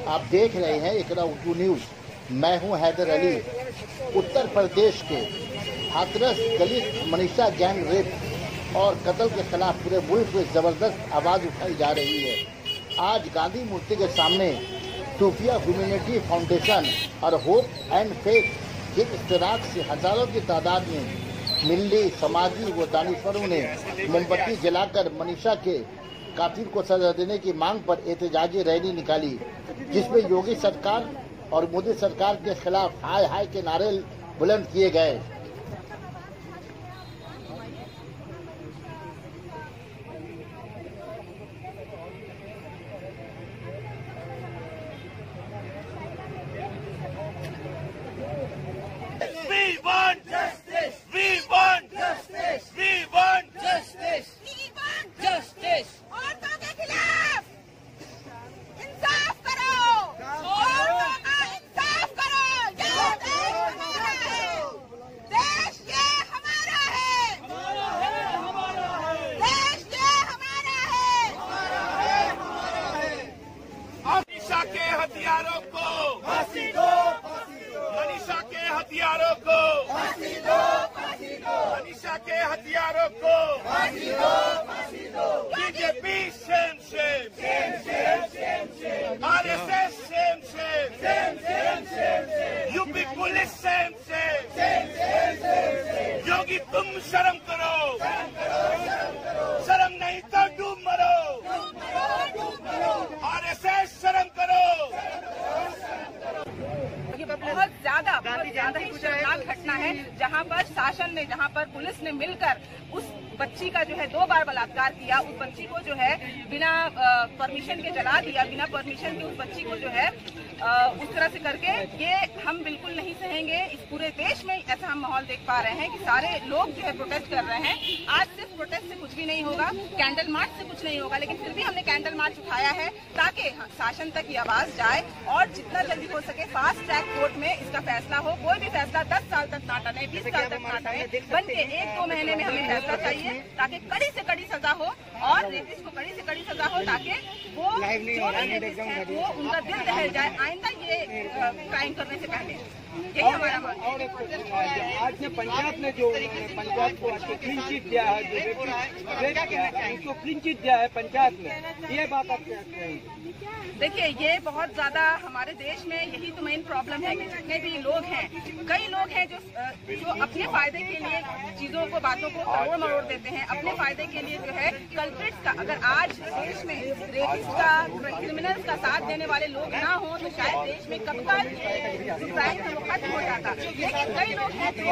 आप देख रहे हैं इकरा उर्दू न्यूज। मैं हूं हैदर अली। उत्तर प्रदेश के हाथरस दलित मनीषा गैंग रेप और कत्ल के खिलाफ पूरे मुल्क में जबरदस्त आवाज उठाई जा रही है। आज गांधी मूर्ति के सामने सूफिया ह्यूमैनिटी फाउंडेशन और होप एंड फेथ के इश्तराक से हजारों की तादाद में मिल्ली, समाजी व दानिशवरों ने मोमबत्ती जलाकर मनीषा के कातिल को सजा देने की मांग पर एहतजाजी रैली निकाली, जिसमें योगी सरकार और मोदी सरकार के खिलाफ हाय हाय के नारे बुलंद किए गए। We want justice. We want justice. We want justice. We want justice. औरतों के खिलाफ इंसाफ करो। औरतों का इंसाफ करो। ये देश हमारा है। देश ये हमारा है। देश ये हमारा है। मनीषा के हथियारों को फांसी दो। मनीषा के हथियारों को फांसी दो। मनीषा के हथियारों को फांसी दो। BJP same RSS same UP police same Yogi तुम शर्म करो। शर्म नहीं तो डूब मरो। आरएसएस शर्म करो। बहुत ज्यादा ही शर्मनाक घटना है, जहां पर पुलिस ने मिलकर उस बच्ची का जो है 2 बार बलात्कार किया। उस बच्ची को जो है बिना परमिशन के जला दिया। बिना परमिशन के उस बच्ची को जो है उस तरह से करके, ये हम बिल्कुल नहीं सहेंगे। इस पूरे देश में ऐसा हम माहौल देख पा रहे हैं कि सारे लोग जो है प्रोटेस्ट कर रहे हैं। आज सिर्फ प्रोटेस्ट से कुछ भी नहीं होगा, कैंडल मार्च से कुछ नहीं होगा, लेकिन फिर भी हमने कैंडल मार्च उठाया है ताकि शासन तक ये आवाज जाए और जितना जल्दी हो सके फास्ट ट्रैक कोर्ट में इसका फैसला हो। कोई भी फैसला 10 साल तक ना टले, 20 साल तक ना टले, बल्कि 1-2 महीने में हमें फैसला चाहिए ताकि कड़ी से कड़ी सजा हो और रेपिस्ट को कड़ी से कड़ी सजा हो, ताकि वो जो रेपिस्ट है वो उनका दिल दहल जाए आइंदा ये क्राइम करने से पहले। यही हमारा मांग है। आज ने पंजाब ने जो पंजाब को क्लीन चिट दिया है, उसको क्लीन चिट दिया है पंजाब में, ये बात आप क्या कहेंगे? देखिए, ये बहुत ज्यादा हमारे देश में यही तो मेन प्रॉब्लम है कि जितने भी लोग हैं, कई लोग हैं जो अपने फायदे के लिए चीजों को, बातों को तोड़ मरोड़ देते हैं। अपने फायदे के लिए जो है कल्प्रिट्स का, अगर आज देश में रेपिस्ट का, क्रिमिनल्स का साथ देने वाले लोग ना हो तो शायद देश में कब का क्राइम है वो खत्म हो जाता। लेकिन कई लोग हैं जो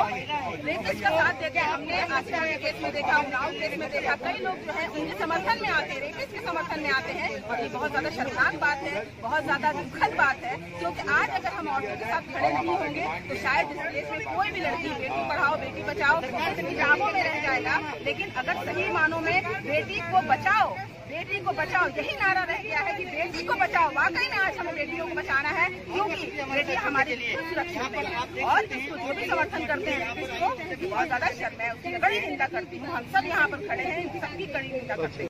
रेपिस्ट का साथ देते हैं। हमने आसिया के केस में देखा, उन्नाव केस में देखा, कई लोग जो है उनके समर्थन में आते हैं, रेपिस्ट के समर्थन में आते हैं। और ये बहुत ज्यादा शर्मनाक बात है, बहुत ज्यादा दुखद बात है, क्योंकि आज अगर हम औरतों के साथ खड़े नहीं होंगे तो शायद इस देश में कोई भी लड़की बेटी पढ़ाओ बेटी बचाओ किताबों में रह जाएगा। लेकिन अगर सही मानों में बेटी को बचाओ यही नारा रह गया है कि बेटी को बचाओ। वाकई में आज हमें बेटियों को बचाना है, क्योंकि बेटी हमारे लिए सुरक्षित है। और इसको जो भी समर्थन करते हैं इसको बहुत ज्यादा शर्म है, उसकी कड़ी निंदा करती हूँ। हम सब यहाँ पर खड़े हैं, सबकी कड़ी निंदा करते हैं।